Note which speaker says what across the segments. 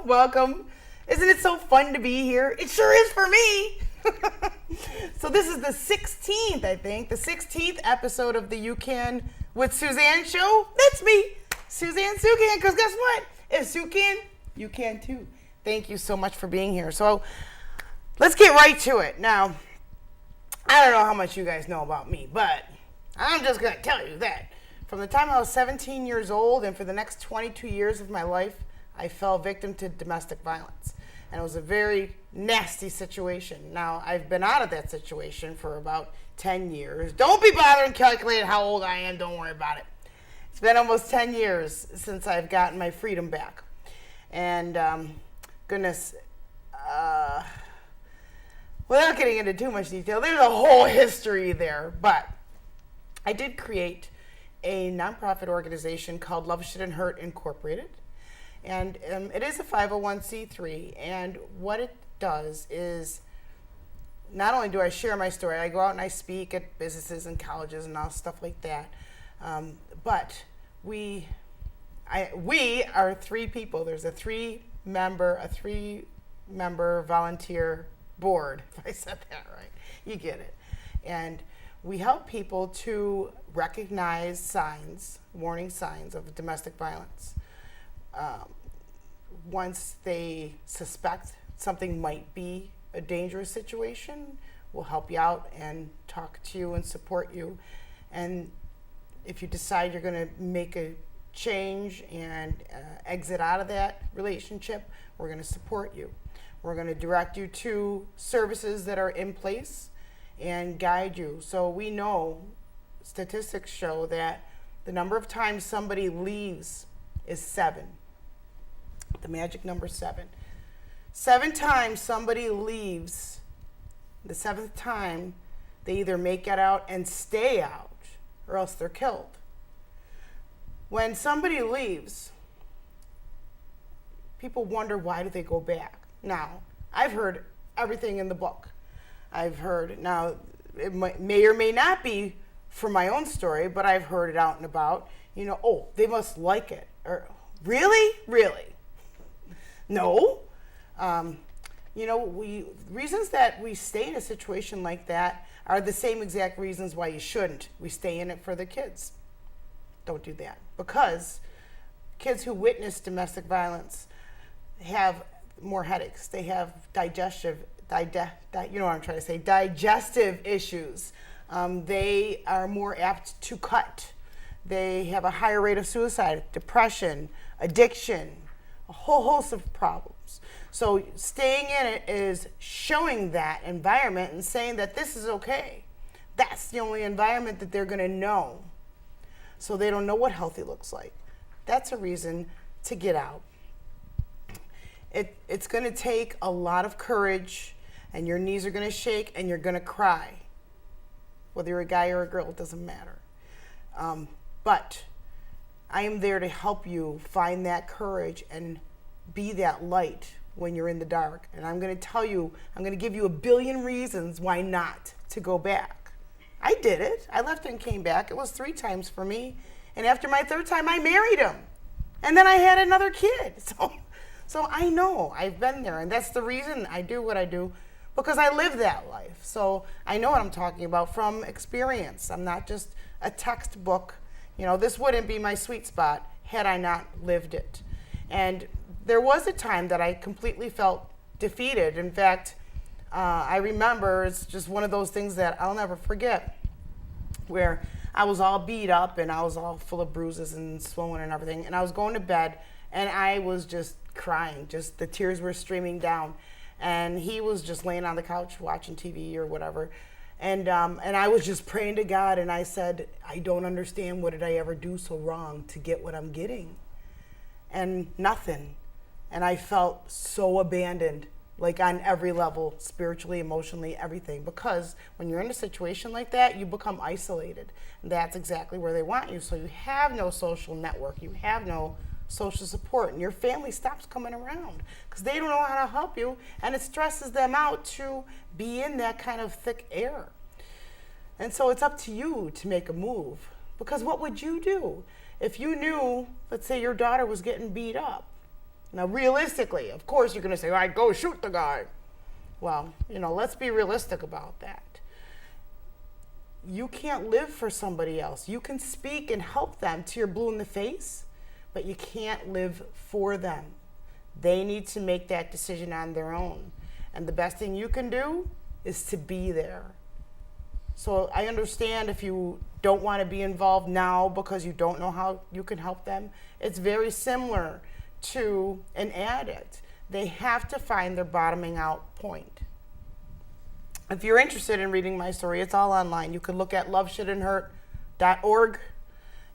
Speaker 1: Welcome. Isn't it so fun to be here? It sure is for me. So this is the 16th, I think, the 16th episode of the You Can with Suzanne show. That's me, Suzanne Suchan, because guess what? If Sue can, you can too. Thank you so much for being here. So let's get right to it. Now, I don't know how much you guys know about me, but I'm just going to tell you that from the time I was 17 years old and for the next 22 years of my life, I fell victim to domestic violence, and it was a very nasty situation. Now, I've been out of that situation for about 10 years. Don't be bothering calculating how old I am. Don't worry about it. It's been almost 10 years since I've gotten my freedom back. And goodness, without getting into too much detail, there's a whole history there. But I did create a nonprofit organization called Love Shouldn't Hurt Incorporated. And it is a 501c3, and what it does is not only do I share my story, I go out and I speak at businesses and colleges and all stuff like that, but we are three people. There's a three-member volunteer board, if I said that right. You get it. And we help people to recognize signs, warning signs of domestic violence. Once they suspect something might be a dangerous situation, we'll help you out and talk to you and support you. And if you decide you're going to make a change and exit out of that relationship, we're going to support you. We're going to direct you to services that are in place and guide you. So we know statistics show that the number of times somebody leaves is 7. The magic number 7. 7 times somebody leaves. The 7th time, they either make it out and stay out, or else they're killed. When somebody leaves, people wonder, why do they go back? Now, I've heard everything in the book. I've heard, now, it may or may not be for my own story, but I've heard it out and about. Oh, they must like it. Or, really? No. Reasons that we stay in a situation like that are the same exact reasons why you shouldn't. We stay in it for the kids. Don't do that. Because kids who witness domestic violence have more headaches. They have digestive issues. They are more apt to cut. They have a higher rate of suicide, depression, addiction, a whole host of problems. So staying in it is showing that environment and saying that this is okay. That's the only environment that they're going to know. So they don't know what healthy looks like. That's a reason to get out. It's going to take a lot of courage, and your knees are going to shake, and you're going to cry. Whether you're a guy or a girl, it doesn't matter. But I am there to help you find that courage and be that light when you're in the dark. And I'm going to give you a billion reasons why not to go back. I did it. I left and came back. It was 3 times for me. And after my 3rd time, I married him. And then I had another kid. So I know. I've been there. And that's the reason I do what I do, because I live that life. So I know what I'm talking about from experience. I'm not just a textbook. This wouldn't be my sweet spot had I not lived it. And there was a time that I completely felt defeated. In fact, I remember it's just one of those things that I'll never forget, where I was all beat up and I was all full of bruises and swollen and everything. And I was going to bed and I was just crying. Just the tears were streaming down. And he was just laying on the couch watching TV or whatever. And I was just praying to God, and I said, I don't understand, what did I ever do so wrong to get what I'm getting? And nothing. And I felt so abandoned, like on every level, spiritually, emotionally, everything. Because when you're in a situation like that, you become isolated. And that's exactly where they want you. So you have no social network. You have no social support. And your family stops coming around because they don't know how to help you. And it stresses them out to be in that kind of thick air. And so it's up to you to make a move. Because what would you do if you knew, let's say your daughter was getting beat up? Now, realistically, of course, you're going to say, all right, go shoot the guy. Well, let's be realistic about that. You can't live for somebody else. You can speak and help them till you're blue in the face, but you can't live for them. They need to make that decision on their own. And the best thing you can do is to be there. So I understand if you don't want to be involved now because you don't know how you can help them. It's very similar to an addict. They have to find their bottoming out point. If you're interested in reading my story, it's all online. You can look at loveshouldn't.hurt.org,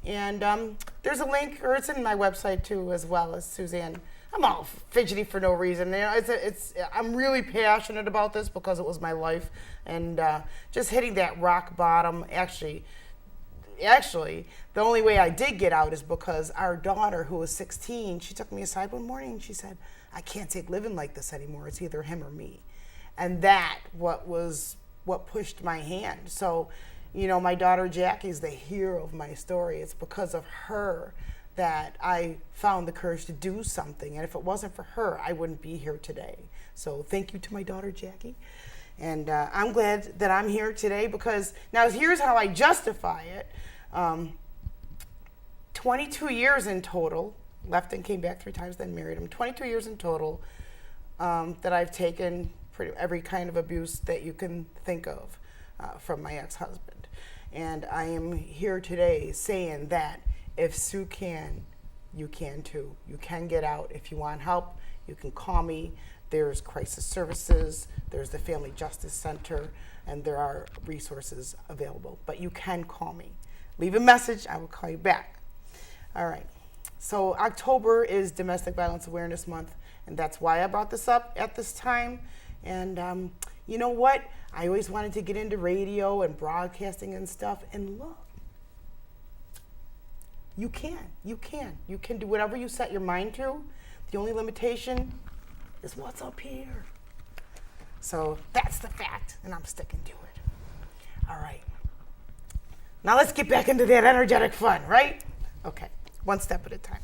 Speaker 1: and there's a link, or it's in my website too, as well as Suzanne. I'm all fidgety for no reason. I'm really passionate about this because it was my life, and just hitting that rock bottom. Actually, the only way I did get out is because our daughter, who was 16, she took me aside one morning and she said, I can't take living like this anymore. It's either him or me. And that what pushed my hand. So, my daughter Jackie's the hero of my story. It's because of her that I found the courage to do something. And if it wasn't for her, I wouldn't be here today. So thank you to my daughter Jackie. And I'm glad that I'm here today because now here's how I justify it. 22 years in total, left and came back 3 times, then married him. 22 years in total that I've taken every kind of abuse that you can think of from my ex-husband. And I am here today saying that if Sue can, you can too. You can get out. If you want help, you can call me. There's crisis services, there's the Family Justice Center, and there are resources available. But you can call me. Leave a message, I will call you back. All right. So October is Domestic Violence Awareness Month, and that's why I brought this up at this time. And you know what? I always wanted to get into radio and broadcasting and stuff, and look. You can do whatever you set your mind to. The only limitation is what's up here. So that's the fact, and I'm sticking to it. All right. Now let's get back into that energetic fun, right? Okay, one step at a time.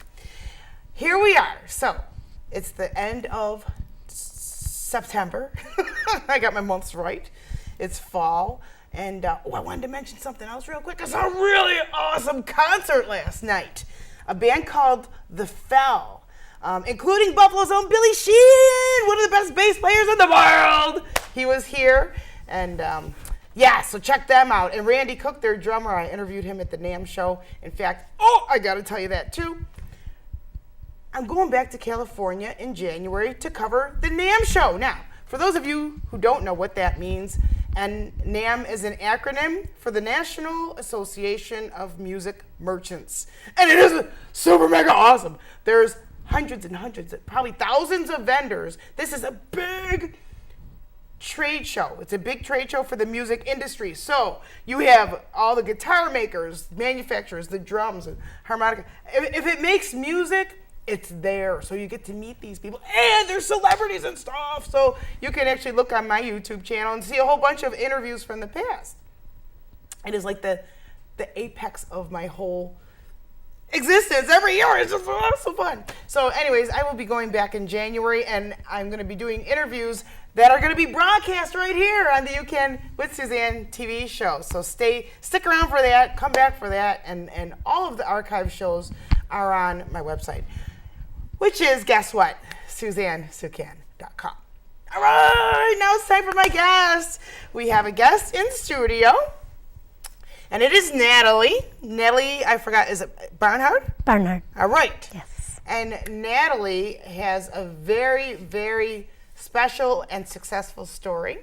Speaker 1: Here we are. So it's the end of September. I got my months right. It's fall. And I wanted to mention something else real quick. I saw a really awesome concert last night. A band called The Fell, including Buffalo's own Billy Sheehan, one of the best bass players in the world. He was here. And so check them out. And Randy Cook, their drummer, I interviewed him at the NAMM show. In fact, I got to tell you that too. I'm going back to California in January to cover the NAMM show. Now, for those of you who don't know what that means, and NAMM is an acronym for the National Association of Music Merchants. And it is super mega awesome. There's hundreds and hundreds, probably thousands of vendors. This is a big trade show. It's a big trade show for the music industry. So you have all the guitar makers, manufacturers, the drums, and harmonica. If it makes music, it's there. So you get to meet these people, and they're celebrities and stuff. So you can actually look on my YouTube channel and see a whole bunch of interviews from the past. It is like the apex of my whole existence every year. It's just so fun. So anyways, I will be going back in January, and I'm going to be doing interviews that are going to be broadcast right here on the You Can with Suzanne TV show. So stick around for that, come back for that, and all of the archive shows are on my website, which is, guess what? SuzanneSuchan.com. All right, now it's time for my guest. We have a guest in studio, and it is Natalie. Natalie, I forgot, is it Barnhard?
Speaker 2: Barnhard.
Speaker 1: All right.
Speaker 2: Yes.
Speaker 1: And Natalie has a very, very special and successful story.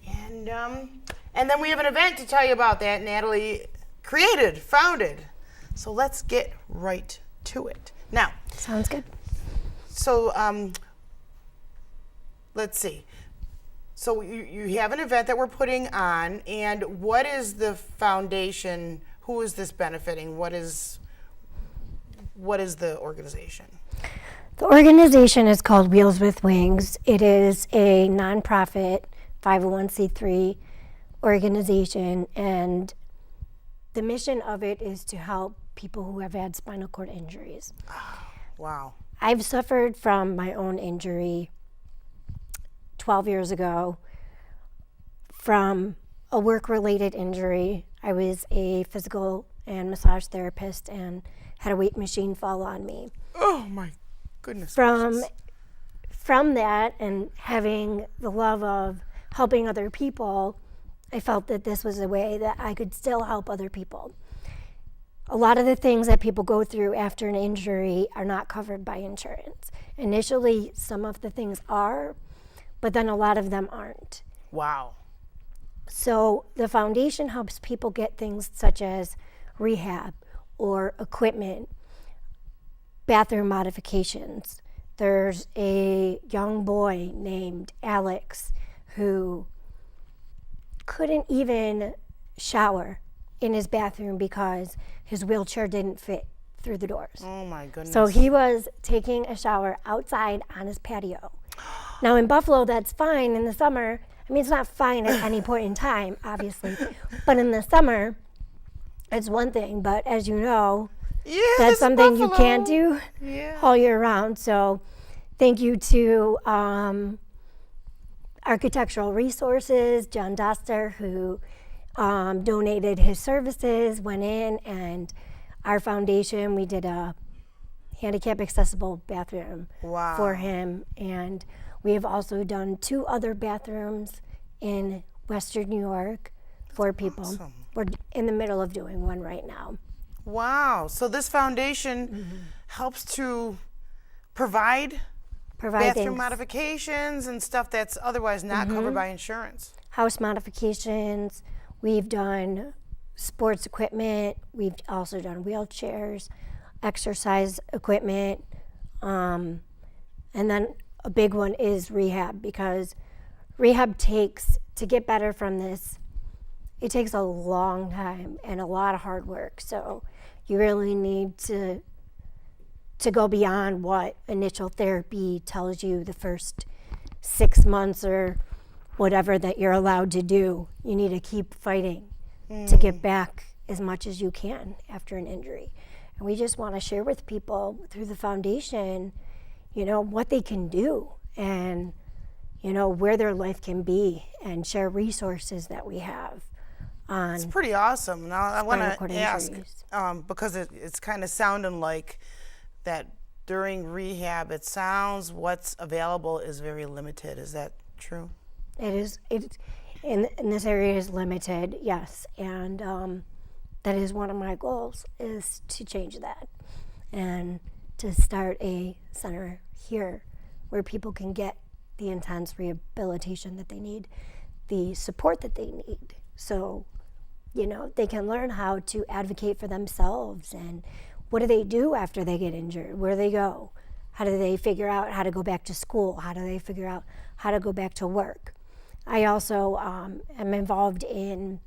Speaker 1: And then we have an event to tell you about that Natalie founded. So let's get right to it. Now.
Speaker 2: Sounds good.
Speaker 1: So let's see. So you have an event that we're putting on, and what is the foundation? Who is this benefiting? What is the organization?
Speaker 2: The organization is called Wheels with Wings. It is a nonprofit 501c3 organization, and the mission of it is to help people who have had spinal cord injuries.
Speaker 1: Oh, wow.
Speaker 2: I've suffered from my own injury 12 years ago from a work-related injury. I was a physical and massage therapist and had a weight machine fall on me.
Speaker 1: Oh my goodness.
Speaker 2: From that and having the love of helping other people, I felt that this was a way that I could still help other people. A lot of the things that people go through after an injury are not covered by insurance. Initially, some of the things are, but then a lot of them aren't.
Speaker 1: Wow.
Speaker 2: So the foundation helps people get things such as rehab or equipment, bathroom modifications. There's a young boy named Alex who couldn't even shower in his bathroom because his wheelchair didn't fit through the doors.
Speaker 1: Oh my goodness.
Speaker 2: So he was taking a shower outside on his patio. Now in Buffalo, that's fine in the summer. I mean, it's not fine at any point in time, obviously, but in the summer, it's one thing. But as you know, that's something you can't do all year round. So thank you to Architectural Resources, John Doster, who donated his services, went in, and our foundation, we did a handicap accessible bathroom for him. And we have also done 2 other bathrooms in Western New York for people.
Speaker 1: Awesome.
Speaker 2: We're in the middle of doing one right now.
Speaker 1: Wow. So this foundation helps to provide bathroom modifications and stuff that's otherwise not covered by insurance.
Speaker 2: House modifications. We've done sports equipment. We've also done wheelchairs, exercise equipment, and then a big one is rehab, because rehab takes, to get better from this, it takes a long time and a lot of hard work. So you really need to go beyond what initial therapy tells you the first 6 months or whatever that you're allowed to do. You need to keep fighting to get back as much as you can after an injury. And we just want to share with people through the foundation, what they can do and, where their life can be, and share resources that we have on. It's
Speaker 1: pretty awesome. Now I want to ask, because it's kind of sounding like that during rehab, it sounds what's available is very limited. Is that true?
Speaker 2: It is. In this area is limited, yes. And that is one of my goals, is to change that and to start a center here where people can get the intense rehabilitation that they need, the support that they need. So, they can learn how to advocate for themselves, and what do they do after they get injured? Where do they go? How do they figure out how to go back to school? How do they figure out how to go back to work? I also am involved in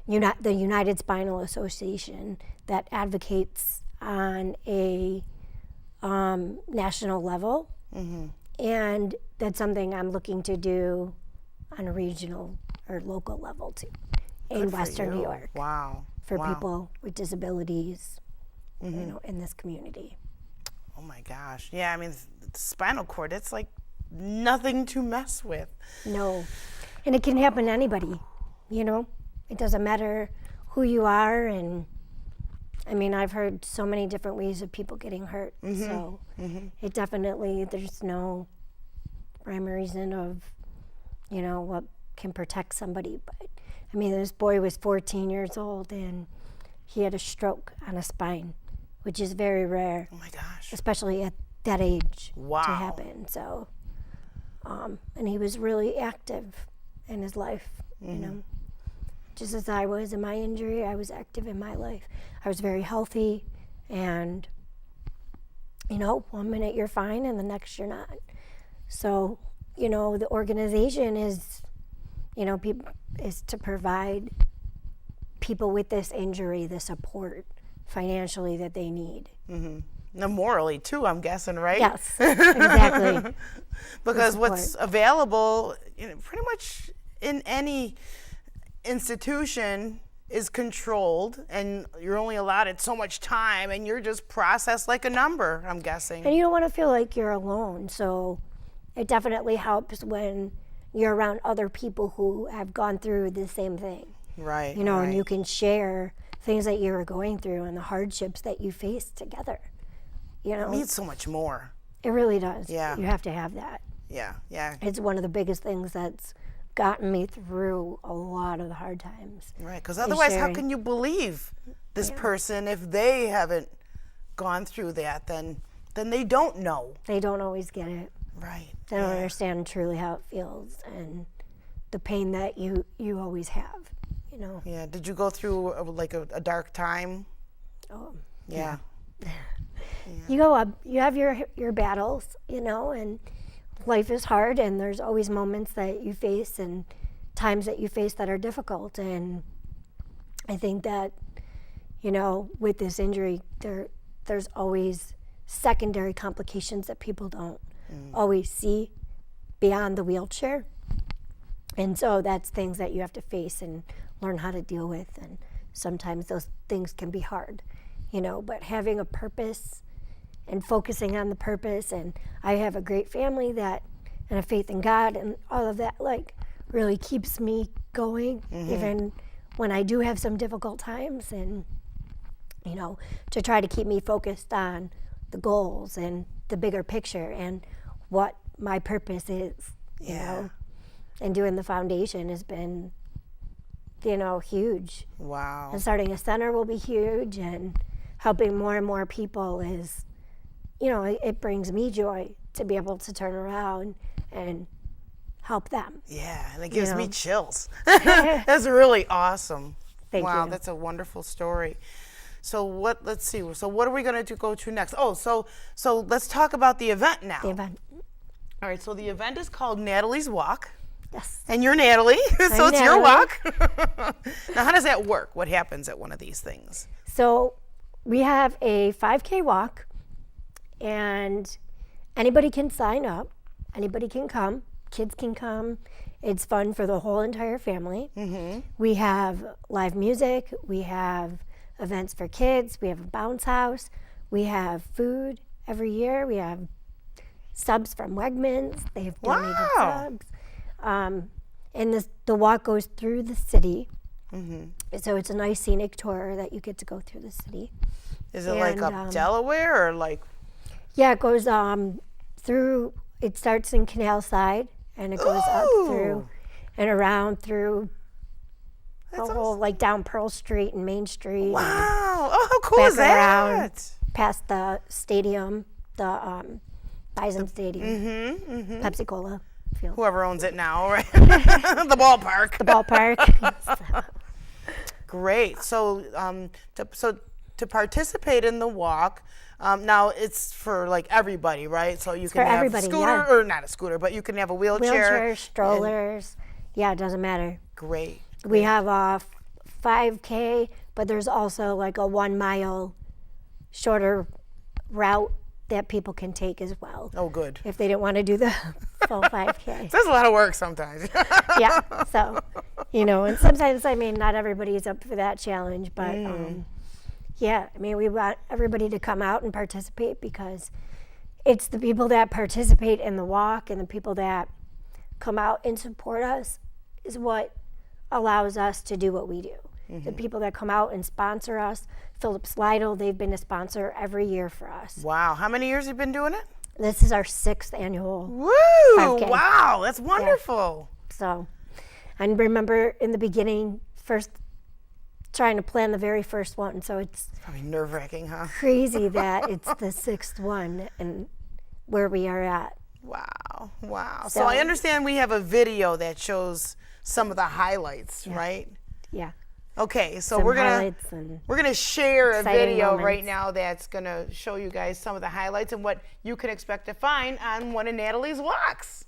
Speaker 2: the United Spinal Association that advocates on a national level. And that's something I'm looking to do on a regional or local level too, in Western New York.
Speaker 1: Wow.
Speaker 2: For people with disabilities, in this community.
Speaker 1: Oh my gosh. Yeah, I mean, the spinal cord, it's like nothing to mess with.
Speaker 2: No. And it can happen to anybody, It doesn't matter who you are. And I mean, I've heard so many different ways of people getting hurt. So it definitely, there's no rhyme or reason of, what can protect somebody. But, I mean, this boy was 14 years old, and he had a stroke on a spine, which is very rare.
Speaker 1: Oh, my gosh.
Speaker 2: Especially at that age
Speaker 1: Wow.
Speaker 2: to happen. So, and he was really active in his life, Just as I was in my injury, I was active in my life. I was very healthy, and, 1 minute you're fine and the next you're not. So, the organization is, is to provide people with this injury the support financially that they need.
Speaker 1: Mm-hmm. Now, morally, too, I'm guessing, right?
Speaker 2: Yes, exactly.
Speaker 1: Because what's available, pretty much in any institution is controlled, and you're only allotted so much time, and you're just processed like a number, I'm guessing.
Speaker 2: And you don't want to feel like you're alone, so it definitely helps when you're around other people who have gone through the same thing.
Speaker 1: Right.
Speaker 2: And you can share things that you were going through and the hardships that you faced together.
Speaker 1: It means so much more.
Speaker 2: It really does.
Speaker 1: Yeah.
Speaker 2: You have to have that.
Speaker 1: Yeah, yeah.
Speaker 2: It's one of the biggest things that's gotten me through a lot of the hard times.
Speaker 1: Right, because otherwise how can you believe this person if they haven't gone through that? Then they don't know.
Speaker 2: They don't always get it.
Speaker 1: Right.
Speaker 2: They don't understand truly how it feels and the pain that you always have,
Speaker 1: Yeah, did you go through a dark time?
Speaker 2: Oh,
Speaker 1: yeah.
Speaker 2: You go up, you have your battles, and life is hard, and there's always moments that you face and times that you face that are difficult. And I think that, with this injury, there's always secondary complications that people don't always see beyond the wheelchair. And so that's things that you have to face and learn how to deal with. And sometimes those things can be hard, but having a purpose and focusing on the purpose. And I have a great family and a faith in God, and all of that really keeps me going, even when I do have some difficult times, and to try to keep me focused on the goals and the bigger picture and what my purpose is. And doing the foundation has been huge.
Speaker 1: Wow.
Speaker 2: And starting a center will be huge, and helping more and more people is, it brings me joy to be able to turn around and help them.
Speaker 1: Yeah, and it gives me chills. That's really awesome.
Speaker 2: Thank
Speaker 1: wow,
Speaker 2: you.
Speaker 1: That's a wonderful story. So let's see. So what are we going to go to next? Oh, so let's talk about the event now.
Speaker 2: The event.
Speaker 1: All right, so the event is called Natalie's Walk.
Speaker 2: Yes.
Speaker 1: And you're Natalie, so it's
Speaker 2: Natalie.
Speaker 1: your walk. Now, how does that work? What happens at one of these things?
Speaker 2: So we have a 5K walk, and anybody can sign up. Anybody can come. Kids can come. It's fun for the whole entire family. Mm-hmm. We have live music. We have events for kids. We have a bounce house. We have food every year. We have subs from Wegmans. They have donated subs. And the walk goes through the city. Mm-hmm. So it's a nice scenic tour that you get to go through the city.
Speaker 1: Is it like up Delaware or like?
Speaker 2: Yeah, it goes through, it starts in Canal Side, and it goes up through and around through the whole, down Pearl Street and Main Street.
Speaker 1: Wow. Oh, how cool is that?
Speaker 2: Around, past the stadium, the Bison Stadium, Pepsi Cola field.
Speaker 1: Whoever owns it now, right? The ballpark.
Speaker 2: The ballpark.
Speaker 1: Great. So, to participate in the walk, now it's for everybody, right? So you can have a scooter, or not a scooter, but you can have a wheelchair.
Speaker 2: Strollers. Yeah, it doesn't matter.
Speaker 1: Great.
Speaker 2: We have a 5K, but there's also a 1 mile shorter route that people can take as well.
Speaker 1: Oh, good.
Speaker 2: If they didn't want to do the full 5K.
Speaker 1: That's a lot of work sometimes.
Speaker 2: Yeah. So, and sometimes, not everybody is up for that challenge, but yeah, we want everybody to come out and participate, because it's the people that participate in the walk and the people that come out and support us is what allows us to do what we do. The people that come out and sponsor us, Phillips Lytle, they've been a sponsor every year for us.
Speaker 1: Wow. How many years have you been doing it?
Speaker 2: This is our 6th annual
Speaker 1: Woo!
Speaker 2: 5K.
Speaker 1: Wow, that's wonderful.
Speaker 2: So, I remember in the beginning, first trying to plan the very first one. So it's
Speaker 1: Probably nerve-wracking, huh?
Speaker 2: crazy that it's the 6th one and where we are at.
Speaker 1: Wow, wow. So
Speaker 2: So-
Speaker 1: I understand we have a video that shows some of the highlights, right?
Speaker 2: Yeah.
Speaker 1: Okay, so
Speaker 2: Some
Speaker 1: we're gonna
Speaker 2: highlights and
Speaker 1: share a
Speaker 2: exciting
Speaker 1: video
Speaker 2: moments.
Speaker 1: right now that's gonna show you guys some of the highlights and what you can expect to find on one of Natalie's walks.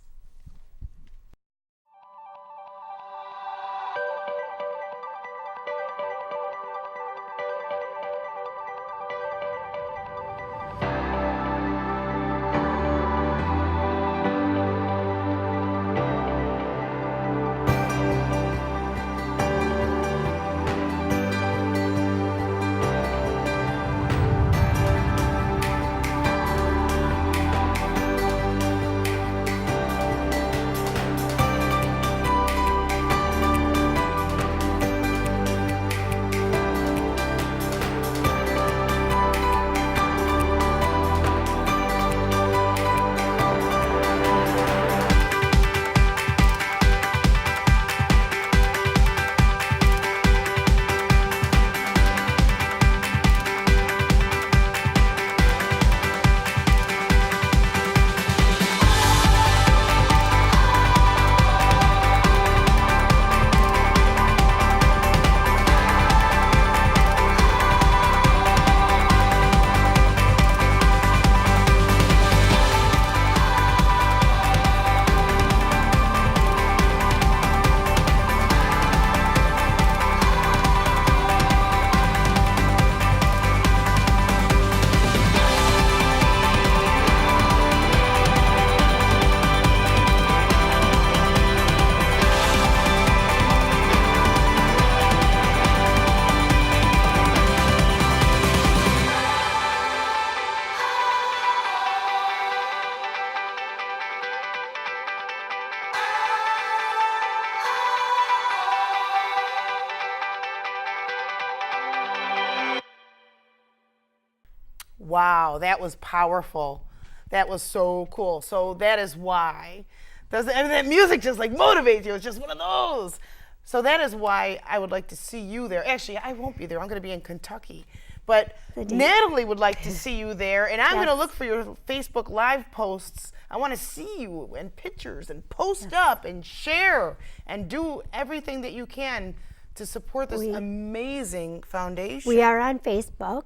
Speaker 1: Wow, that was powerful. That was so cool. So that is why. And that music just like motivates you. It's just one of those. So that is why I would like to see you there. Actually, I won't be there. I'm going to be in Kentucky. But Natalie would like to see you there. And I'm going to look for your Facebook Live posts. I want to see you and pictures and post up and share and do everything that you can to support this amazing foundation.
Speaker 2: we are on Facebook,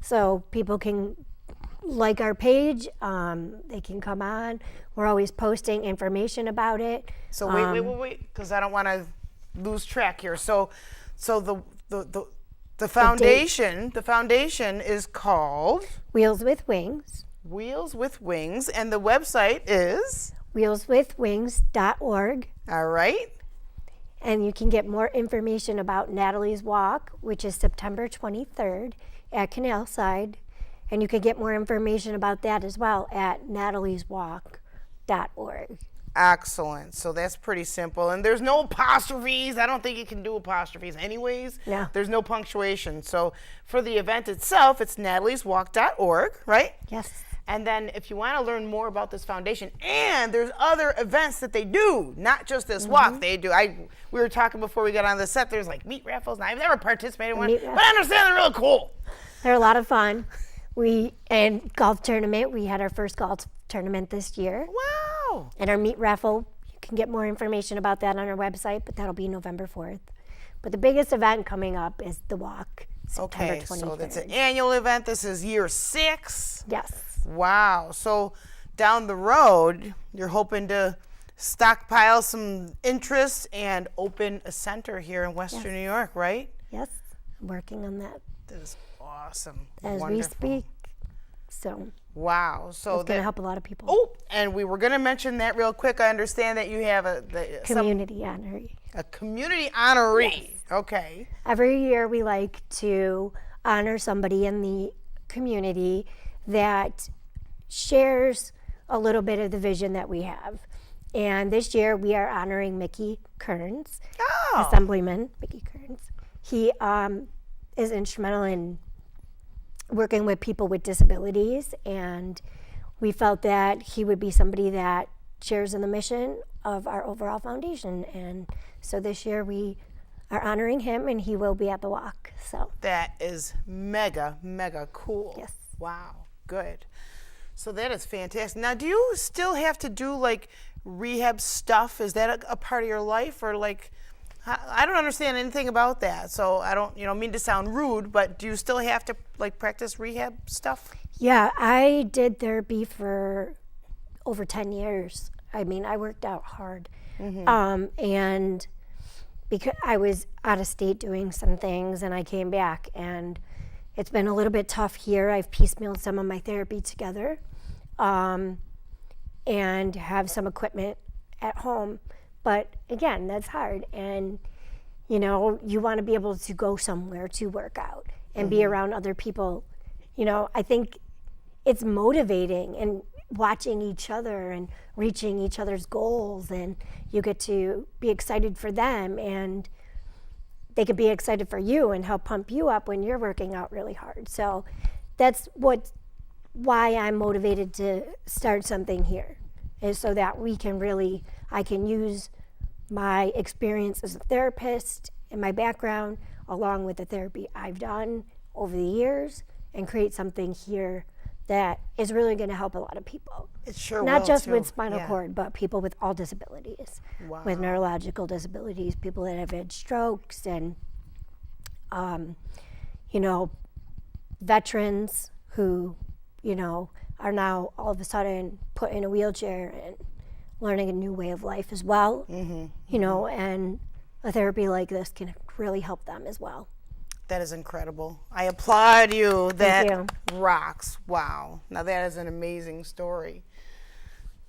Speaker 2: so people can like our page. They can come on. We're always posting information about it.
Speaker 1: So wait, because I don't want to lose track here. So the foundation is called
Speaker 2: Wheels with Wings.
Speaker 1: Wheels with Wings, and the website is
Speaker 2: wheelswithwings.org.
Speaker 1: all right.
Speaker 2: And you can get more information about Natalie's Walk, which is September 23rd at Canal Side. And you can get more information about that as well at natalieswalk.org.
Speaker 1: Excellent. So that's pretty simple. And there's no apostrophes. I don't think you can do apostrophes anyways.
Speaker 2: No.
Speaker 1: There's no punctuation. So for the event itself, it's natalieswalk.org, right?
Speaker 2: Yes.
Speaker 1: And then if you want to learn more about this foundation, and there's other events that they do, not just this walk. They do. We were talking before we got on the set. There's like meat raffles. And I've never participated in one,
Speaker 2: meat
Speaker 1: but I understand they're real cool.
Speaker 2: They're a lot of fun. And golf tournament, we had our first golf tournament this year.
Speaker 1: Wow.
Speaker 2: And our meat raffle, you can get more information about that on our website, but that'll be November 4th. But the biggest event coming up is the walk, September 23rd.
Speaker 1: Okay, so that's an annual event. This is year 6.
Speaker 2: Yes.
Speaker 1: Wow. So down the road, you're hoping to stockpile some interest and open a center here in Western New York, right?
Speaker 2: Yes. I'm working on that
Speaker 1: That is awesome.
Speaker 2: as
Speaker 1: Wonderful.
Speaker 2: we speak. So
Speaker 1: Wow. So
Speaker 2: it's going to help a lot of people.
Speaker 1: Oh, and we were going to mention that real quick. I understand that you have a
Speaker 2: Community honoree.
Speaker 1: a community honoree.
Speaker 2: Yes.
Speaker 1: Okay.
Speaker 2: Every year we like to honor somebody in the community that shares a little bit of the vision that we have. And this year we are honoring Mickey Kearns,
Speaker 1: Oh.
Speaker 2: Assemblyman Mickey Kearns. He is instrumental in working with people with disabilities, and we felt that he would be somebody that shares in the mission of our overall foundation. And so this year we are honoring him, and he will be at the walk. So
Speaker 1: that is mega, mega cool.
Speaker 2: Yes.
Speaker 1: Wow, good. So that is fantastic. Now, do you still have to do like rehab stuff? Is that a part of your life, or like, I don't understand anything about that. So I don't, mean to sound rude, but do you still have to like practice rehab stuff?
Speaker 2: yeah, I did therapy for over 10 years. I mean, I worked out hard. And because I was out of state doing some things, and I came back, and it's been a little bit tough here. I've piecemealed some of my therapy together, and have some equipment at home. But again, that's hard. And, you want to be able to go somewhere to work out and be around other people. I think it's motivating, and watching each other and reaching each other's goals, and you get to be excited for them, and they can be excited for you and help pump you up when you're working out really hard. So that's why I'm motivated to start something here, is so that I can use my experience as a therapist and my background along with the therapy I've done over the years, and create something here that is really going to help a lot of people.
Speaker 1: It sure
Speaker 2: Not
Speaker 1: will,
Speaker 2: just
Speaker 1: too.
Speaker 2: with spinal
Speaker 1: Yeah.
Speaker 2: cord, but people with all disabilities,
Speaker 1: Wow.
Speaker 2: with neurological disabilities, people that have had strokes, and veterans who, are now all of a sudden put in a wheelchair and learning a new way of life as well. And a therapy like this can really help them as well.
Speaker 1: That is incredible. I applaud you. That
Speaker 2: you.
Speaker 1: rocks. Wow. Now that is an amazing story.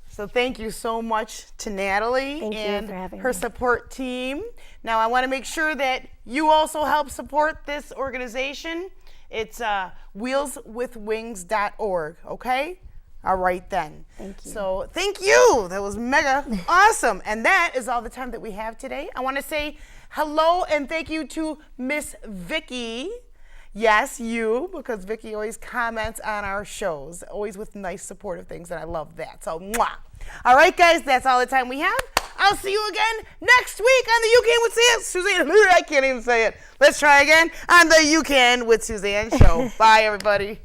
Speaker 1: So thank you so much to Natalie
Speaker 2: Thank you
Speaker 1: and
Speaker 2: for having
Speaker 1: her
Speaker 2: me.
Speaker 1: support team. Now I want to make sure that you also help support this organization. It's wheelswithwings.org, okay? All right then.
Speaker 2: Thank you.
Speaker 1: So thank you. That was mega awesome. And that is all the time that we have today. I want to say hello and thank you to Miss Vicky. Yes, you, because Vicky always comments on our shows, always with nice supportive things, and I love that. So, mwah. All right, guys, that's all the time we have. I'll see you again next week on the You Can with Suzanne. I can't even say it. Let's try again on the You Can with Suzanne show. Bye, everybody.